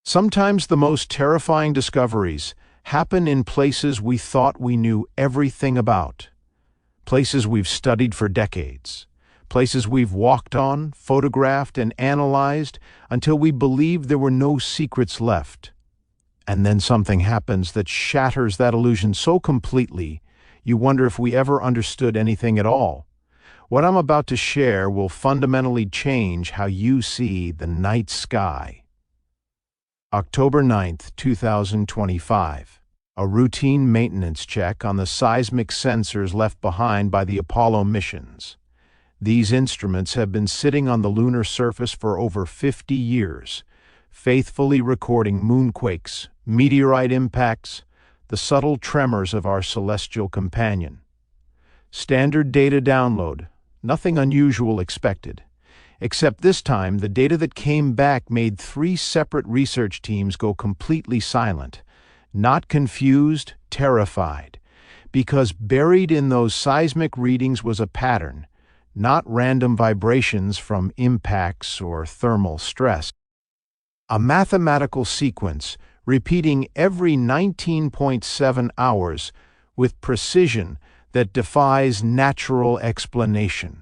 Sometimes the most terrifying discoveries happen in places we thought we knew everything about. Places we've studied for decades. Places we've walked on, photographed, and analyzed until we believed there were no secrets left. And then something happens that shatters that illusion so completely, you wonder if we ever understood anything at all. What I'm about to share will fundamentally change how you see the night sky. October 9th, 2025. A routine maintenance check on the seismic sensors left behind by the Apollo missions. These instruments have been sitting on the lunar surface for over 50 years, faithfully recording moonquakes, meteorite impacts, the subtle tremors of our celestial companion. Standard data download, nothing unusual expected. Except this time, the data that came back made 3 separate research teams go completely silent, not confused, terrified, because buried in those seismic readings was a pattern, not random vibrations from impacts or thermal stress. A mathematical sequence repeating every 19.7 hours with precision that defies natural explanation.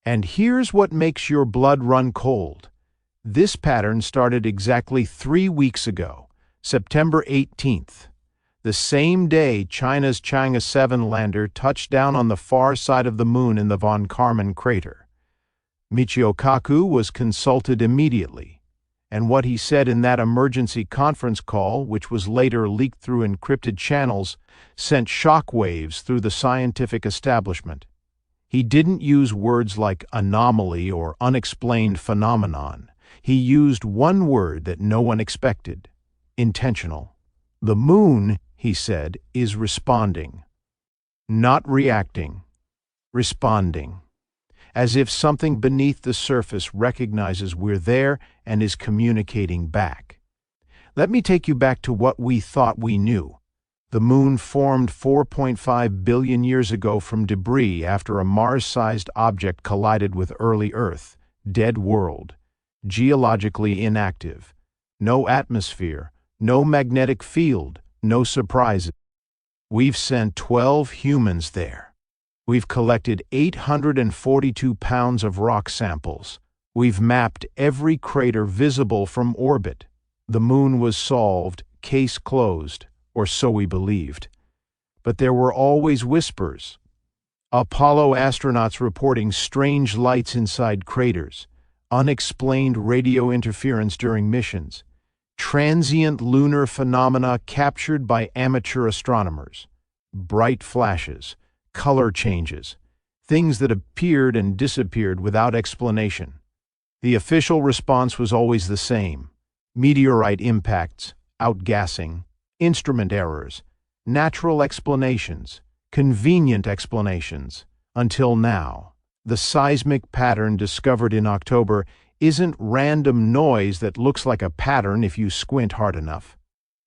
And here's what makes your blood run cold. This pattern started exactly 3 weeks ago, September 18th, the same day China's Chang'e 7 lander touched down on the far side of the moon in the von Karman crater. Michio Kaku was consulted immediately, and what he said in that emergency conference call, which was later leaked through encrypted channels, sent shockwaves through the scientific establishment. He didn't use words like anomaly or unexplained phenomenon. He used one word that no one expected: intentional. The moon, he said, is responding. Not reacting. Responding. As if something beneath the surface recognizes we're there and is communicating back. Let me take you back to what we thought we knew. The moon formed 4.5 billion years ago from debris after a Mars-sized object collided with early Earth, dead world, geologically inactive. No atmosphere, no magnetic field, no surprises. We've sent 12 humans there. We've collected 842 pounds of rock samples. We've mapped every crater visible from orbit. The moon was solved, case closed, or so we believed. But there were always whispers. Apollo astronauts reporting strange lights inside craters, unexplained radio interference during missions, transient lunar phenomena captured by amateur astronomers, bright flashes, color changes, things that appeared and disappeared without explanation. The official response was always the same: meteorite impacts, outgassing, instrument errors, natural explanations, convenient explanations. Until now, the seismic pattern discovered in October isn't random noise that looks like a pattern if you squint hard enough.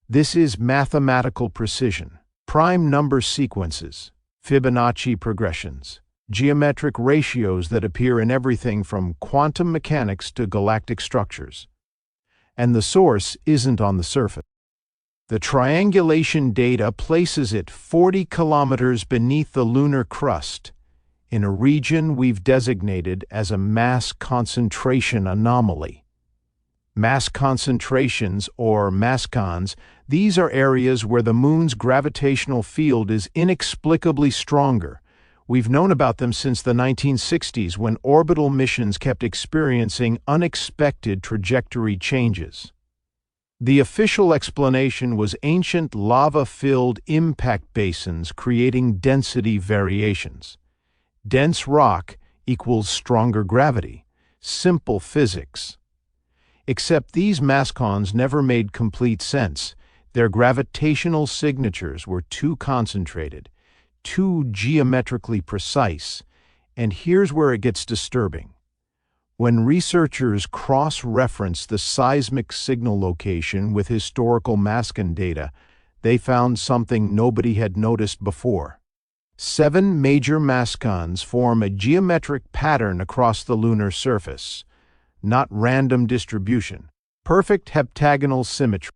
This is mathematical precision, prime number sequences, Fibonacci progressions, geometric ratios that appear in everything from quantum mechanics to galactic structures. And the source isn't on the surface. The triangulation data places it 40 kilometers beneath the lunar crust, in a region we've designated as a mass concentration anomaly. Mass concentrations, or Mascons, these are areas where the moon's gravitational field is inexplicably stronger. We've known about them since the 1960s, when orbital missions kept experiencing unexpected trajectory changes. The official explanation was ancient lava-filled impact basins creating density variations. Dense rock equals stronger gravity. Simple physics. Except these Mascons never made complete sense. Their gravitational signatures were too concentrated, too geometrically precise, and here's where it gets disturbing. When researchers cross-referenced the seismic signal location with historical Mascon data, they found something nobody had noticed before. 7 major Mascons form a geometric pattern across the lunar surface, not random distribution. Perfect heptagonal symmetry.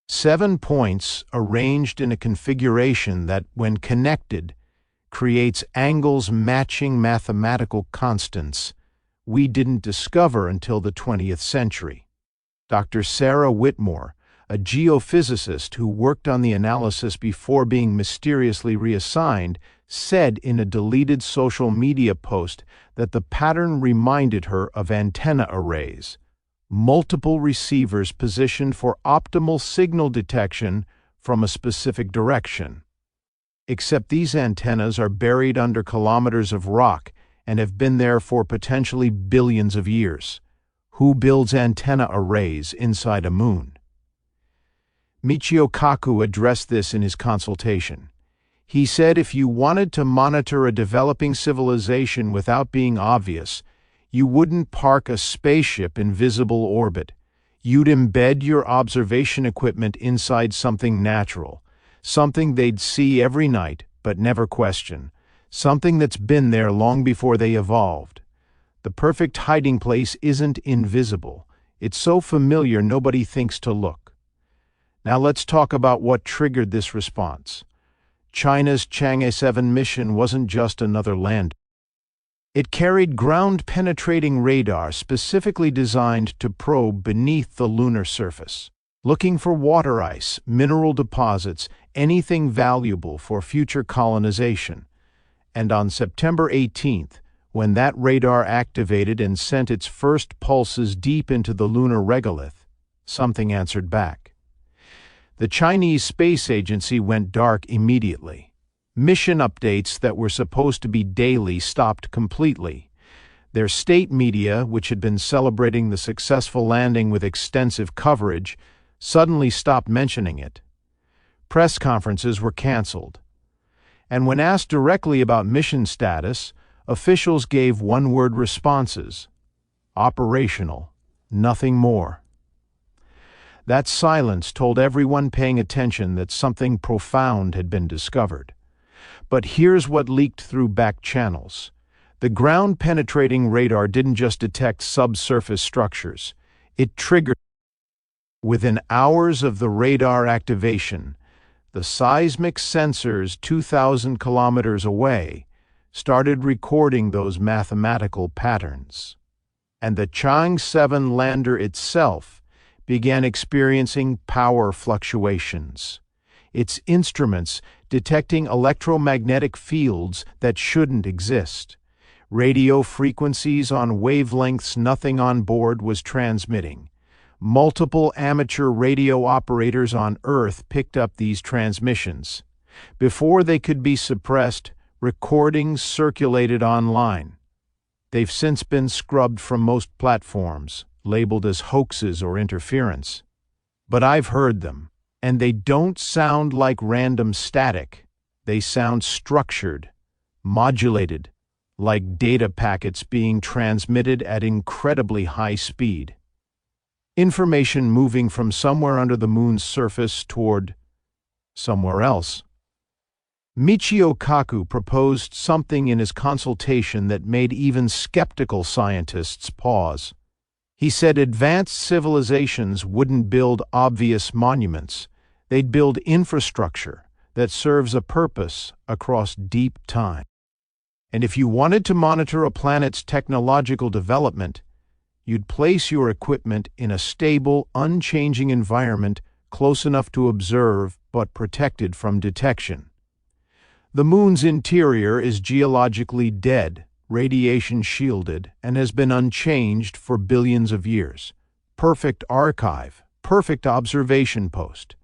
7 points arranged in a configuration that, when connected, creates angles matching mathematical constants we didn't discover until the 20th century. Dr. Sarah Whitmore, a geophysicist who worked on the analysis before being mysteriously reassigned, said in a deleted social media post that the pattern reminded her of antenna arrays, multiple receivers positioned for optimal signal detection from a specific direction. Except these antennas are buried under kilometers of rock and have been there for potentially billions of years. Who builds antenna arrays inside a moon? Michio Kaku addressed this in his consultation. He said if you wanted to monitor a developing civilization without being obvious, you wouldn't park a spaceship in visible orbit. You'd embed your observation equipment inside something natural, something they'd see every night but never question, something that's been there long before they evolved. The perfect hiding place isn't invisible. It's so familiar nobody thinks to look. Now let's talk about what triggered this response. China's Chang'e 7 mission wasn't just another lander. It carried ground-penetrating radar specifically designed to probe beneath the lunar surface, looking for water ice, mineral deposits, anything valuable for future colonization. And on September 18th, when that radar activated and sent its first pulses deep into the lunar regolith, something answered back. The Chinese Space Agency went dark immediately. Mission updates that were supposed to be daily stopped completely. Their state media, which had been celebrating the successful landing with extensive coverage, suddenly stopped mentioning it. Press conferences were canceled. And when asked directly about mission status, officials gave one-word responses. Operational, nothing more. That silence told everyone paying attention that something profound had been discovered. But here's what leaked through back channels. The ground-penetrating radar didn't just detect subsurface structures. It triggered. Within hours of the radar activation, the seismic sensors 2,000 kilometers away started recording those mathematical patterns. And the Chang'e 7 lander itself began experiencing power fluctuations. Its instruments detecting electromagnetic fields that shouldn't exist, radio frequencies on wavelengths nothing on board was transmitting. Multiple amateur radio operators on Earth picked up these transmissions. Before they could be suppressed, recordings circulated online. They've since been scrubbed from most platforms, labeled as hoaxes or interference. But I've heard them, and they don't sound like random static. They sound structured, modulated, like data packets being transmitted at incredibly high speed. Information moving from somewhere under the moon's surface toward somewhere else. Michio Kaku proposed something in his consultation that made even skeptical scientists pause. He said advanced civilizations wouldn't build obvious monuments. They'd build infrastructure that serves a purpose across deep time. And if you wanted to monitor a planet's technological development, you'd place your equipment in a stable, unchanging environment close enough to observe but protected from detection. The moon's interior is geologically dead, radiation shielded, and has been unchanged for billions of years. Perfect archive, perfect observation post.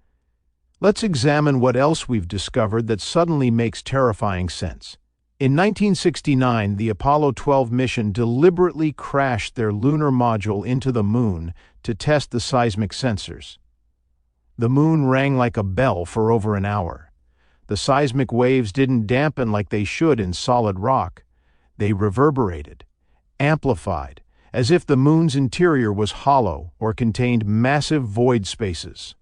Let's examine what else we've discovered that suddenly makes terrifying sense. In 1969, the Apollo 12 mission deliberately crashed their lunar module into the moon to test the seismic sensors. The moon rang like a bell for over an hour. The seismic waves didn't dampen like they should in solid rock. They reverberated, amplified, as if the moon's interior was hollow or contained massive void spaces.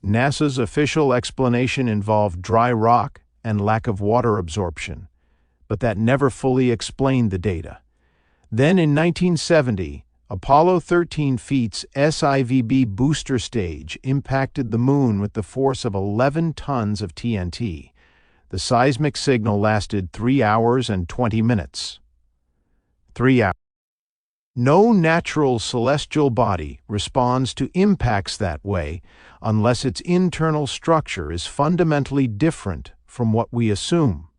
NASA's official explanation involved dry rock and lack of water absorption, but that never fully explained the data. Then in 1970, Apollo 13 feet's SIVB booster stage impacted the Moon with the force of 11 tons of TNT. The seismic signal lasted 3 hours and 20 minutes. 3 hours. No natural celestial body responds to impacts that way unless its internal structure is fundamentally different from what we assume.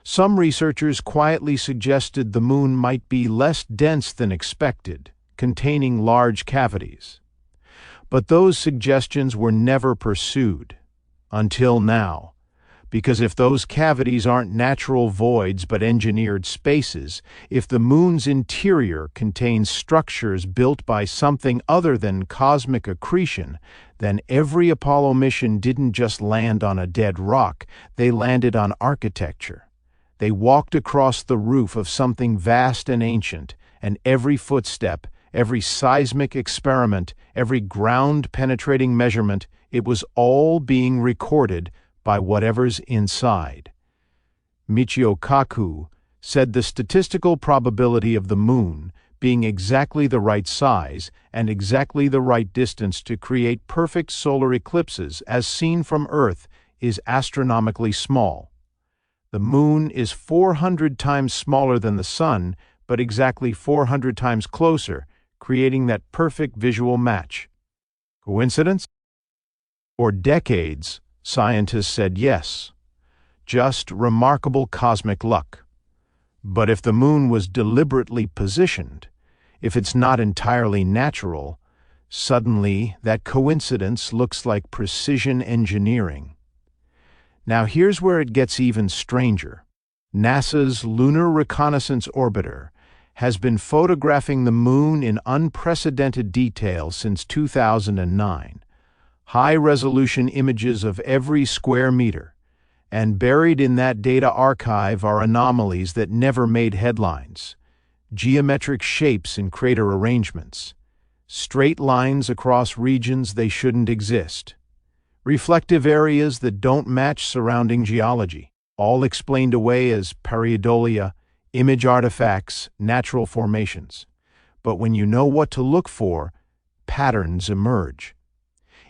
Some researchers quietly suggested the Moon might be less dense than expected, containing large cavities. But those suggestions were never pursued, until now, because if those cavities aren't natural voids but engineered spaces, if the Moon's interior contains structures built by something other than cosmic accretion, then every Apollo mission didn't just land on a dead rock, they landed on architecture. They walked across the roof of something vast and ancient, and every footstep, every seismic experiment, every ground-penetrating measurement, it was all being recorded by whatever's inside. Michio Kaku said the statistical probability of the Moon being exactly the right size and exactly the right distance to create perfect solar eclipses as seen from Earth is astronomically small. The Moon is 400 times smaller than the Sun, but exactly 400 times closer, creating that perfect visual match. Coincidence? For decades, scientists said yes. Just remarkable cosmic luck. But if the Moon was deliberately positioned, if it's not entirely natural, suddenly that coincidence looks like precision engineering. Now here's where it gets even stranger. NASA's Lunar Reconnaissance Orbiter has been photographing the Moon in unprecedented detail since 2009. High-resolution images of every square meter, and buried in that data archive are anomalies that never made headlines. Geometric shapes in crater arrangements. Straight lines across regions they shouldn't exist. Reflective areas that don't match surrounding geology, all explained away as pareidolia, image artifacts, natural formations. But when you know what to look for, patterns emerge.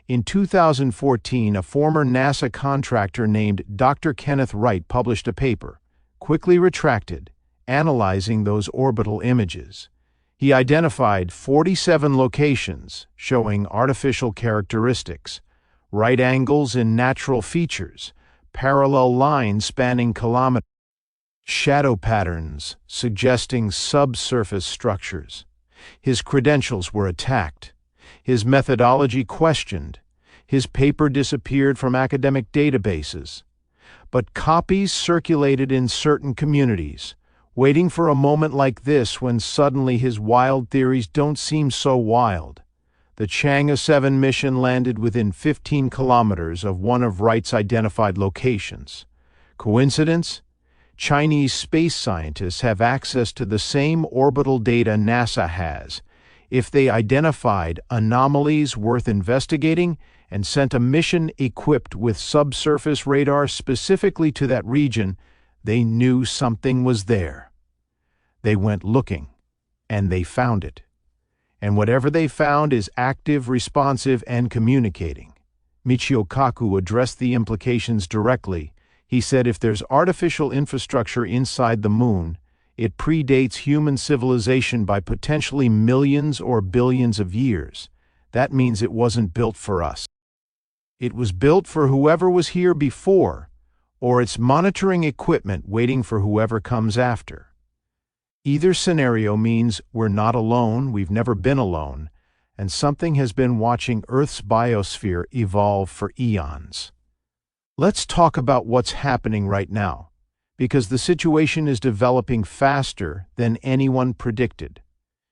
In 2014, a former NASA contractor named Dr. Kenneth Wright published a paper, quickly retracted, analyzing those orbital images. He identified 47 locations showing artificial characteristics, right angles in natural features, parallel lines spanning kilometers, shadow patterns suggesting subsurface structures. His credentials were attacked, his methodology questioned, his paper disappeared from academic databases. But copies circulated in certain communities, waiting for a moment like this when suddenly his wild theories don't seem so wild. The Chang'e 7 mission landed within 15 kilometers of one of Wright's identified locations. Coincidence? Chinese space scientists have access to the same orbital data NASA has. If they identified anomalies worth investigating and sent a mission equipped with subsurface radar specifically to that region, they knew something was there. They went looking, and they found it. And whatever they found is active, responsive, and communicating. Michio Kaku addressed the implications directly. He said if there's artificial infrastructure inside the Moon, it predates human civilization by potentially millions or billions of years. That means it wasn't built for us. It was built for whoever was here before, or it's monitoring equipment waiting for whoever comes after. Either scenario means we're not alone, we've never been alone, and something has been watching Earth's biosphere evolve for eons. Let's talk about what's happening right now, because the situation is developing faster than anyone predicted.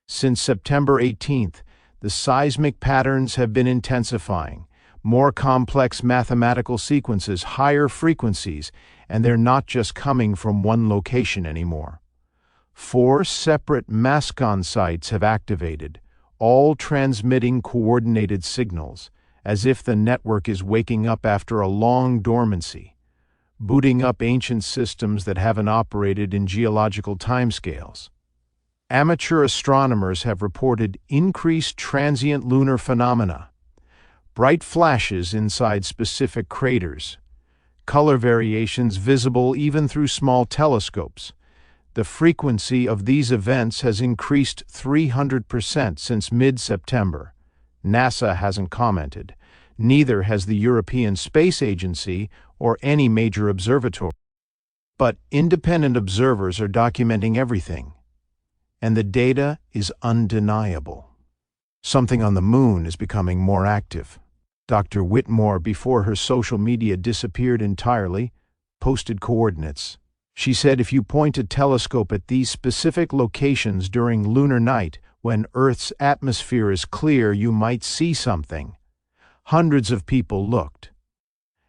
Since September 18th, the seismic patterns have been intensifying, more complex mathematical sequences, higher frequencies, and they're not just coming from one location anymore. 4 separate Mascon sites have activated, all transmitting coordinated signals, as if the network is waking up after a long dormancy, booting up ancient systems that haven't operated in geological timescales. Amateur astronomers have reported increased transient lunar phenomena, bright flashes inside specific craters, color variations visible even through small telescopes. The frequency of these events has increased 300% since mid-September. NASA hasn't commented. Neither has the European Space Agency or any major observatory. But independent observers are documenting everything, and the data is undeniable. Something on the moon is becoming more active. Dr. Whitmore, before her social media disappeared entirely, posted coordinates. She said if you point a telescope at these specific locations during lunar night, when Earth's atmosphere is clear, you might see something. Hundreds of people looked,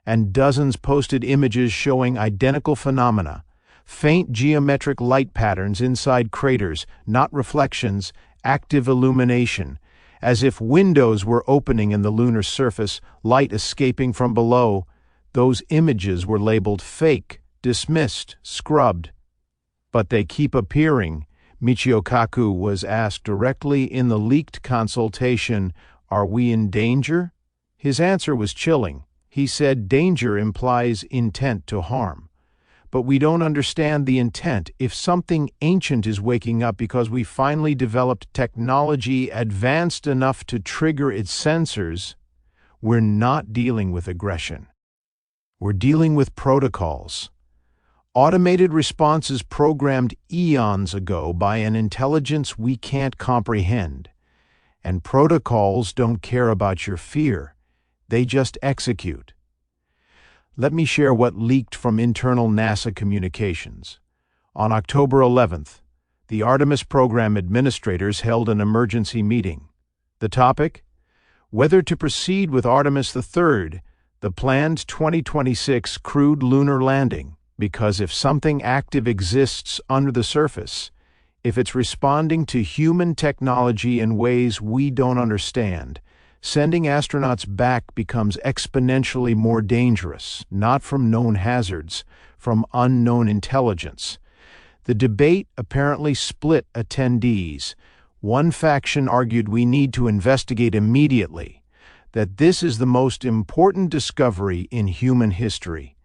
and dozens posted images showing identical phenomena, faint geometric light patterns inside craters, not reflections, active illumination, as if windows were opening in the lunar surface, light escaping from below. Those images were labeled fake, dismissed, scrubbed. But they keep appearing. Michio Kaku was asked directly in the leaked consultation, "Are we in danger?" His answer was chilling. He said danger implies intent to harm. But we don't understand the intent. If something ancient is waking up because we finally developed technology advanced enough to trigger its sensors, we're not dealing with aggression. We're dealing with protocols. Automated responses programmed eons ago by an intelligence we can't comprehend. And protocols don't care about your fear. They just execute. Let me share what leaked from internal NASA communications. On October 11th, the Artemis program administrators held an emergency meeting. The topic? Whether to proceed with Artemis III, the planned 2026 crewed lunar landing, because if something active exists under the surface, if it's responding to human technology in ways we don't understand, sending astronauts back becomes exponentially more dangerous, not from known hazards, from unknown intelligence. The debate apparently split attendees. One faction argued we need to investigate immediately, that this is the most important discovery in human history.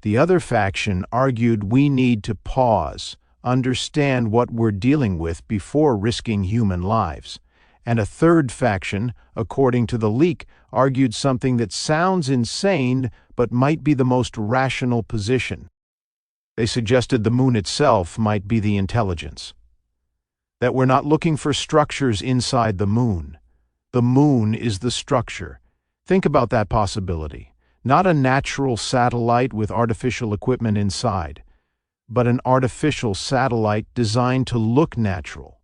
The other faction argued we need to pause, understand what we're dealing with before risking human lives. And a third faction, according to the leak, argued something that sounds insane but might be the most rational position. They suggested the moon itself might be the intelligence. That we're not looking for structures inside the moon. The moon is the structure. Think about that possibility. Not a natural satellite with artificial equipment inside, but an artificial satellite designed to look natural.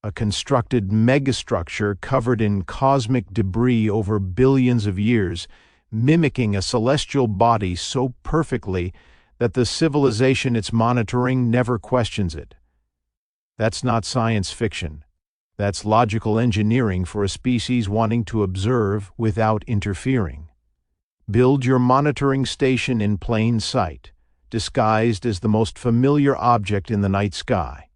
A constructed megastructure covered in cosmic debris over billions of years, mimicking a celestial body so perfectly that the civilization it's monitoring never questions it. That's not science fiction. That's logical engineering for a species wanting to observe without interfering. Build your monitoring station in plain sight, disguised as the most familiar object in the night sky.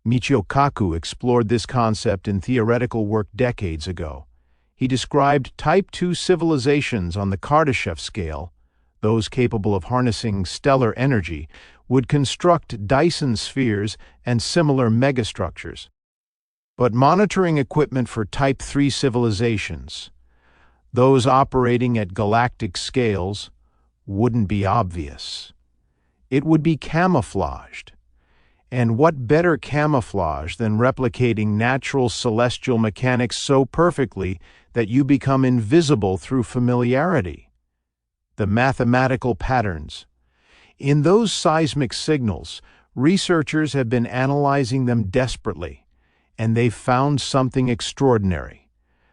Michio Kaku explored this concept in theoretical work decades ago. He described Type II civilizations on the Kardashev scale, those capable of harnessing stellar energy, would construct Dyson spheres and similar megastructures. But monitoring equipment for Type III civilizations, those operating at galactic scales, wouldn't be obvious. It would be camouflaged. And what better camouflage than replicating natural celestial mechanics so perfectly that you become invisible through familiarity? The mathematical patterns. In those seismic signals, researchers have been analyzing them desperately, and they've found something extraordinary.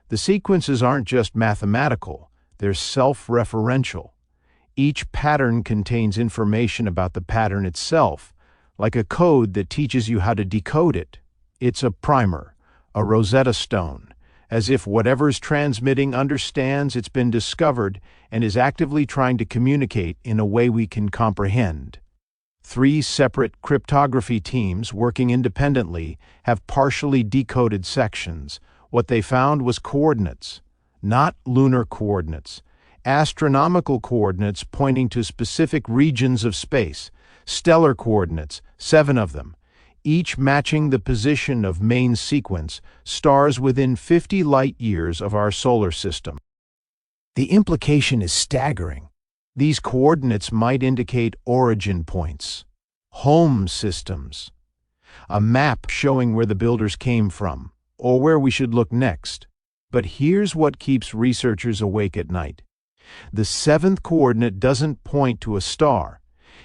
The sequences aren't just mathematical, they're self-referential. Each pattern contains information about the pattern itself, like a code that teaches you how to decode it. It's a primer, a Rosetta Stone, as if whatever's transmitting understands it's been discovered and is actively trying to communicate in a way we can comprehend. 3 separate cryptography teams working independently have partially decoded sections. What they found was coordinates, not lunar coordinates, astronomical coordinates pointing to specific regions of space, stellar coordinates, 7 of them, each matching the position of main sequence, stars within 50 light-years of our solar system. The implication is staggering. These coordinates might indicate origin points, home systems, a map showing where the builders came from, or where we should look next. But here's what keeps researchers awake at night. The 7th coordinate doesn't point to a star.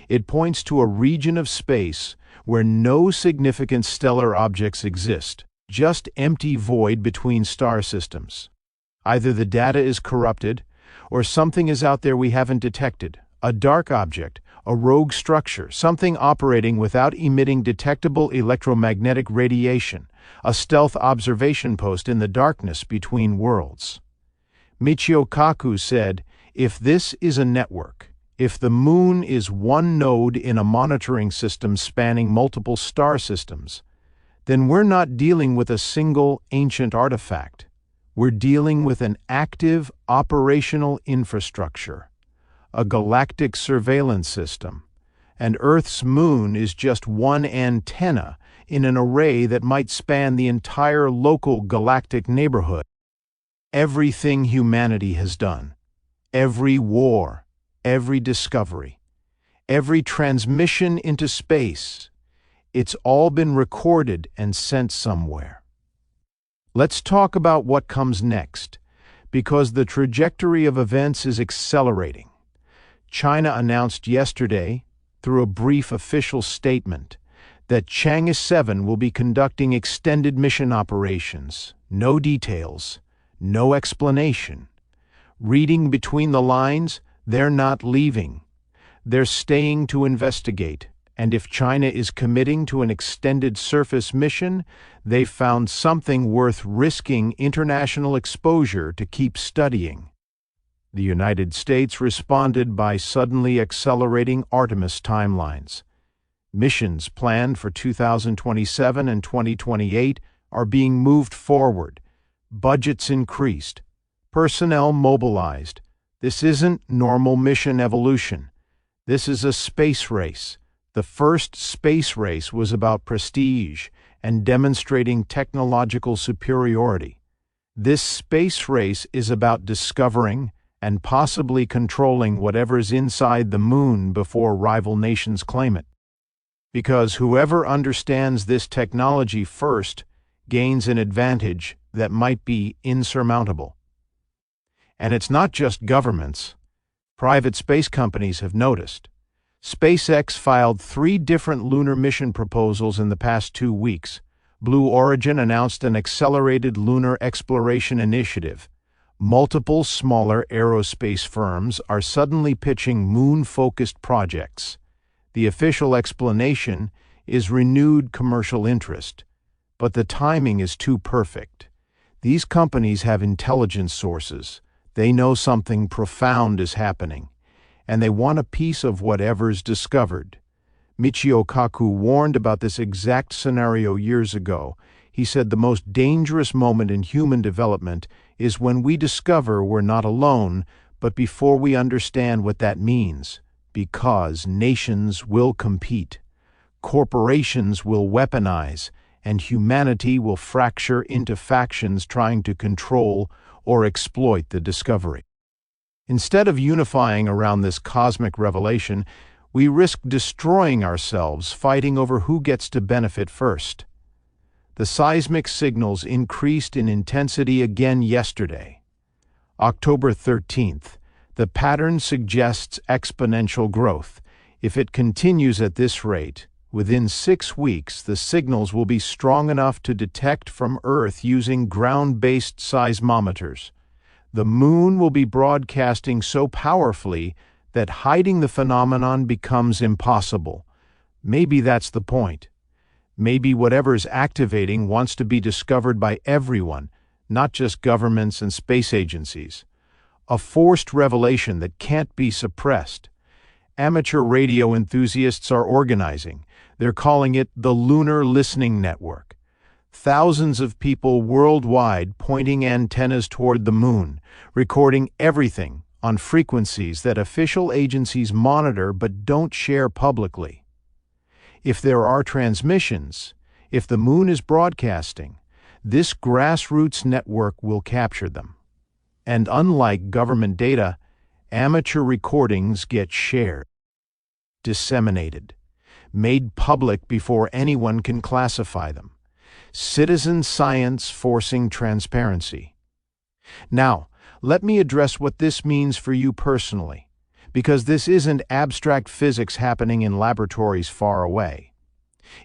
It points to a region of space where no significant stellar objects exist, just empty void between star systems. Either the data is corrupted, or something is out there we haven't detected, a dark object, a rogue structure, something operating without emitting detectable electromagnetic radiation, a stealth observation post in the darkness between worlds. Michio Kaku said, "If this is a network, if the moon is one node in a monitoring system spanning multiple star systems, then we're not dealing with a single ancient artifact. We're dealing with an active operational infrastructure, a galactic surveillance system, and Earth's moon is just one antenna in an array that might span the entire local galactic neighborhood. Everything humanity has done, every war, every discovery, every transmission into space, it's all been recorded and sent somewhere." Let's talk about what comes next, because the trajectory of events is accelerating. China announced yesterday, through a brief official statement, that Chang'e 7 will be conducting extended mission operations. No details, no explanation. Reading between the lines, they're not leaving. They're staying to investigate. And if China is committing to an extended surface mission, they've found something worth risking international exposure to keep studying. The United States responded by suddenly accelerating Artemis timelines. Missions planned for 2027 and 2028 are being moved forward. Budgets increased. Personnel mobilized. This isn't normal mission evolution. This is a space race. The first space race was about prestige and demonstrating technological superiority. This space race is about discovering and possibly controlling whatever's inside the moon before rival nations claim it. Because whoever understands this technology first gains an advantage that might be insurmountable. And it's not just governments. Private space companies have noticed. SpaceX filed 3 different lunar mission proposals in the past 2 weeks. Blue Origin announced an accelerated lunar exploration initiative. Multiple smaller aerospace firms are suddenly pitching moon-focused projects. The official explanation is renewed commercial interest. But the timing is too perfect. These companies have intelligence sources. They know something profound is happening, and they want a piece of whatever's discovered. Michio Kaku warned about this exact scenario years ago. He said the most dangerous moment in human development is when we discover we're not alone, but before we understand what that means, because nations will compete, corporations will weaponize, and humanity will fracture into factions trying to control or exploit the discovery. Instead of unifying around this cosmic revelation, we risk destroying ourselves fighting over who gets to benefit first. The seismic signals increased in intensity again yesterday. October 13th, the pattern suggests exponential growth. If it continues at this rate, within 6 weeks the signals will be strong enough to detect from Earth using ground-based seismometers. The moon will be broadcasting so powerfully that hiding the phenomenon becomes impossible. Maybe that's the point. Maybe whatever's activating wants to be discovered by everyone, not just governments and space agencies. A forced revelation that can't be suppressed. Amateur radio enthusiasts are organizing. They're calling it the Lunar Listening Network. Thousands of people worldwide pointing antennas toward the moon, recording everything on frequencies that official agencies monitor but don't share publicly. If there are transmissions, if the moon is broadcasting, this grassroots network will capture them. And unlike government data, amateur recordings get shared, disseminated, made public before anyone can classify them. Citizen science forcing transparency. Now, let me address what this means for you personally, because this isn't abstract physics happening in laboratories far away.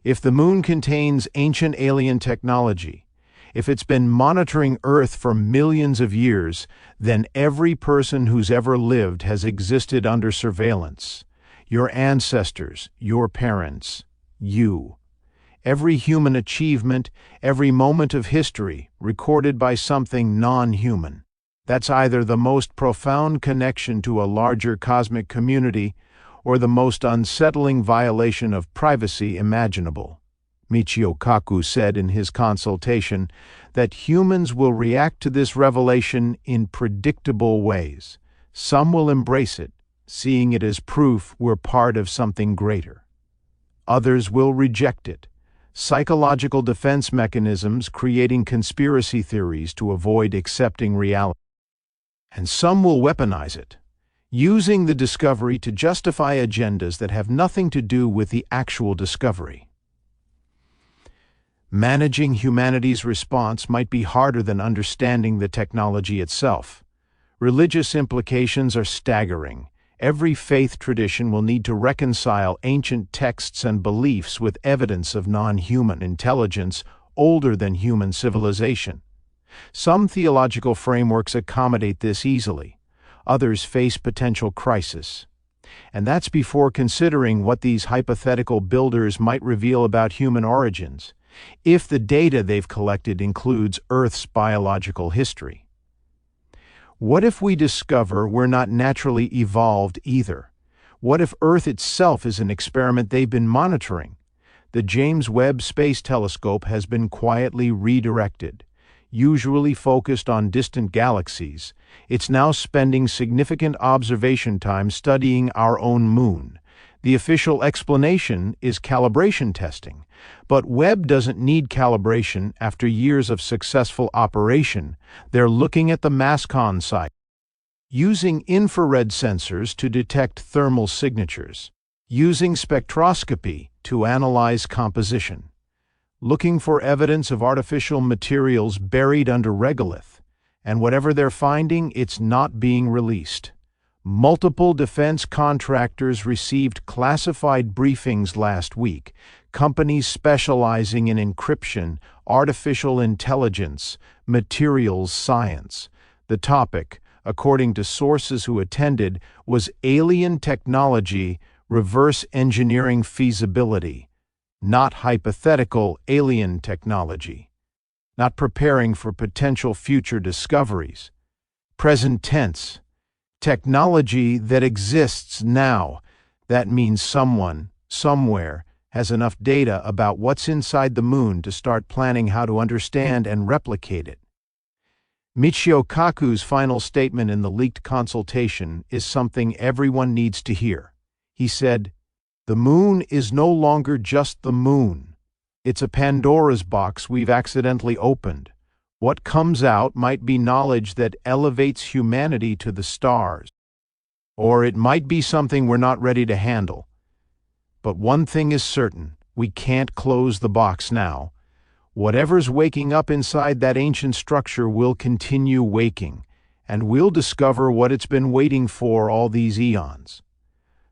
If the moon contains ancient alien technology, if it's been monitoring Earth for millions of years, then every person who's ever lived has existed under surveillance. Your ancestors, your parents, you. Every human achievement, every moment of history recorded by something non-human. That's either the most profound connection to a larger cosmic community or the most unsettling violation of privacy imaginable. Michio Kaku said in his consultation that humans will react to this revelation in predictable ways. Some will embrace it, seeing it as proof we're part of something greater. Others will reject it, psychological defense mechanisms creating conspiracy theories to avoid accepting reality. And some will weaponize it, using the discovery to justify agendas that have nothing to do with the actual discovery. Managing humanity's response might be harder than understanding the technology itself. Religious implications are staggering. Every faith tradition will need to reconcile ancient texts and beliefs with evidence of non-human intelligence older than human civilization. Some theological frameworks accommodate this easily. Others face potential crisis. And that's before considering what these hypothetical builders might reveal about human origins, if the data they've collected includes Earth's biological history. What if we discover we're not naturally evolved either? What if Earth itself is an experiment they've been monitoring? The James Webb Space Telescope has been quietly redirected. Usually focused on distant galaxies, it's now spending significant observation time studying our own moon. The official explanation is calibration testing, but Webb doesn't need calibration after years of successful operation. They're looking at the Mascon site, using infrared sensors to detect thermal signatures, using spectroscopy to analyze composition, looking for evidence of artificial materials buried under regolith, and whatever they're finding, it's not being released. Multiple defense contractors received classified briefings last week, companies specializing in encryption, artificial intelligence, materials science. The topic, according to sources who attended, was alien technology, reverse engineering feasibility, not hypothetical alien technology, not preparing for potential future discoveries. Present tense, technology that exists now. That means someone, somewhere, has enough data about what's inside the moon to start planning how to understand and replicate it. Michio Kaku's final statement in the leaked consultation is something everyone needs to hear. He said, "The moon is no longer just the moon. It's a Pandora's box we've accidentally opened. What comes out might be knowledge that elevates humanity to the stars. Or it might be something we're not ready to handle. But one thing is certain, we can't close the box now. Whatever's waking up inside that ancient structure will continue waking, and we'll discover what it's been waiting for all these eons."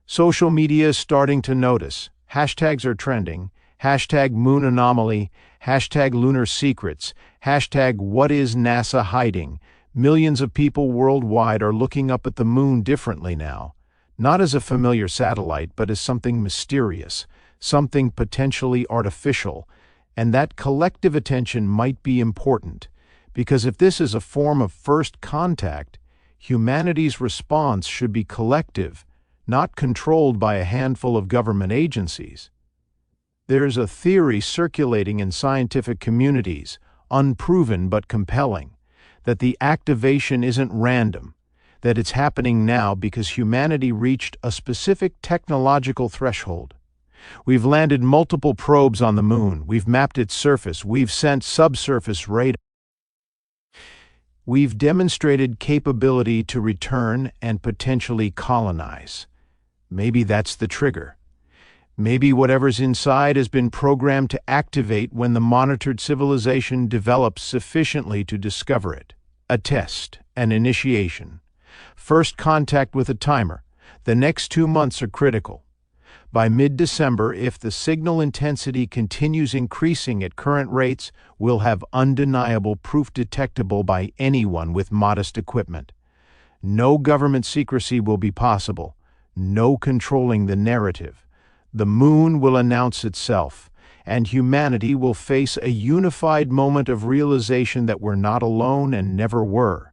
Social media is starting to notice. Hashtags are trending. Hashtag Moon Anomaly, hashtag Lunar Secrets, hashtag What is NASA Hiding? Millions of people worldwide are looking up at the moon differently now, not as a familiar satellite, but as something mysterious, something potentially artificial, and that collective attention might be important, because if this is a form of first contact, humanity's response should be collective, not controlled by a handful of government agencies. There's a theory circulating in scientific communities, unproven but compelling, that the activation isn't random, that it's happening now because humanity reached a specific technological threshold. We've landed multiple probes on the moon, we've mapped its surface, we've sent subsurface radar. We've demonstrated capability to return and potentially colonize. Maybe that's the trigger. Maybe whatever's inside has been programmed to activate when the monitored civilization develops sufficiently to discover it. A test, an initiation. First contact with a timer. The next 2 months are critical. By mid-December, if the signal intensity continues increasing at current rates, we'll have undeniable proof detectable by anyone with modest equipment. No government secrecy will be possible. No controlling the narrative. The moon will announce itself, and humanity will face a unified moment of realization that we're not alone and never were.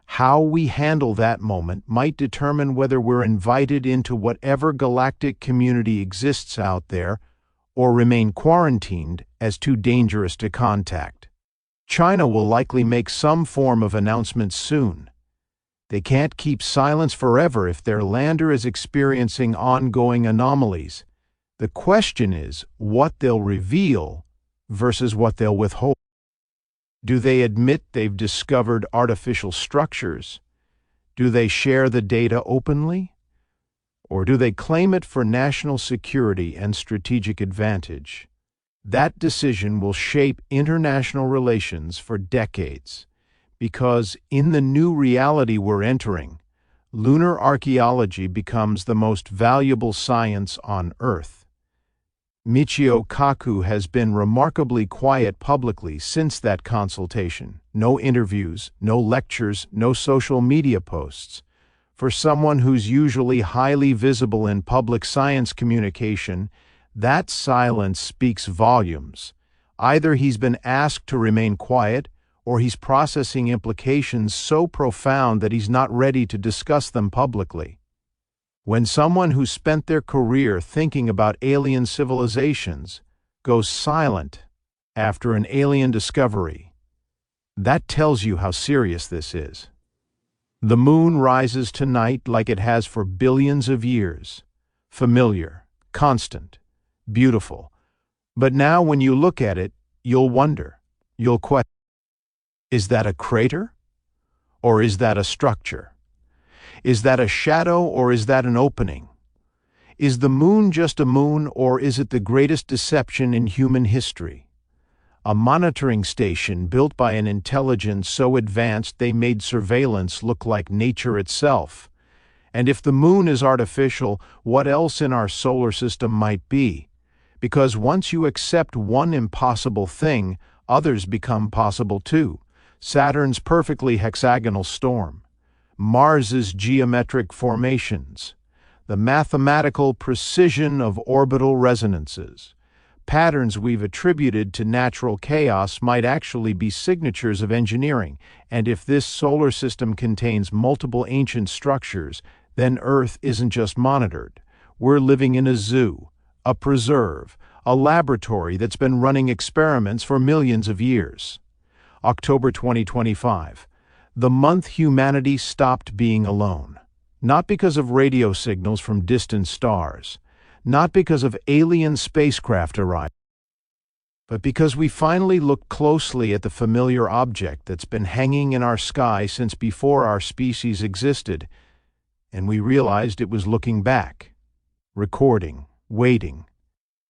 How we handle that moment might determine whether we're invited into whatever galactic community exists out there or remain quarantined as too dangerous to contact. China will likely make some form of announcement soon. They can't keep silence forever if their lander is experiencing ongoing anomalies. The question is what they'll reveal versus what they'll withhold. Do they admit they've discovered artificial structures? Do they share the data openly? Or do they claim it for national security and strategic advantage? That decision will shape international relations for decades, because in the new reality we're entering, lunar archaeology becomes the most valuable science on Earth. Michio Kaku has been remarkably quiet publicly since that consultation. No interviews, no lectures, no social media posts. For someone who's usually highly visible in public science communication, that silence speaks volumes. Either he's been asked to remain quiet, or he's processing implications so profound that he's not ready to discuss them publicly. When someone who spent their career thinking about alien civilizations goes silent after an alien discovery, that tells you how serious this is. The moon rises tonight like it has for billions of years. Familiar, constant, beautiful. But now when you look at it, you'll wonder, you'll question, is that a crater? Or is that a structure? Is that a shadow or is that an opening? Is the moon just a moon or is it the greatest deception in human history? A monitoring station built by an intelligence so advanced they made surveillance look like nature itself. And if the moon is artificial, what else in our solar system might be? Because once you accept one impossible thing, others become possible too. Saturn's perfectly hexagonal storm. Mars's geometric formations, the mathematical precision of orbital resonances. Patterns we've attributed to natural chaos might actually be signatures of engineering, and if this solar system contains multiple ancient structures, then Earth isn't just monitored. We're living in a zoo, a preserve, a laboratory that's been running experiments for millions of years. October 2025. The month humanity stopped being alone. Not because of radio signals from distant stars, not because of alien spacecraft arrival, but because we finally looked closely at the familiar object that's been hanging in our sky since before our species existed, and we realized it was looking back, recording, waiting,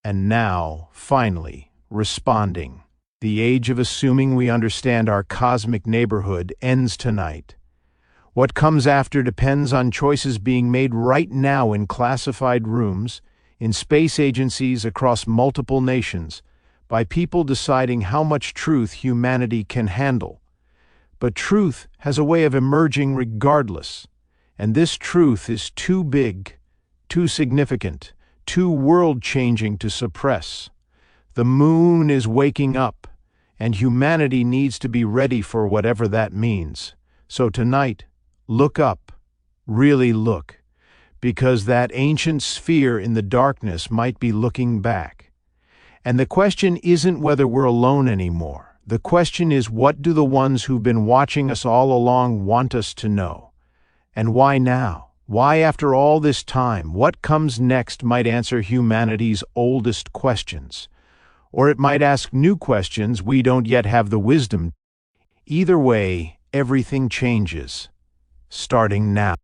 and now, finally, responding. The age of assuming we understand our cosmic neighborhood ends tonight. What comes after depends on choices being made right now in classified rooms, in space agencies across multiple nations, by people deciding how much truth humanity can handle. But truth has a way of emerging regardless, and this truth is too big, too significant, too world-changing to suppress. The moon is waking up, and humanity needs to be ready for whatever that means. So tonight, look up. Really look. because that ancient sphere in the darkness might be looking back. And the question isn't whether we're alone anymore. The question is, what do the ones who've been watching us all along want us to know? And why now? Why, after all this time, what comes next might answer humanity's oldest questions. Or it might ask new questions we don't yet have the wisdom. Either way, everything changes, starting now.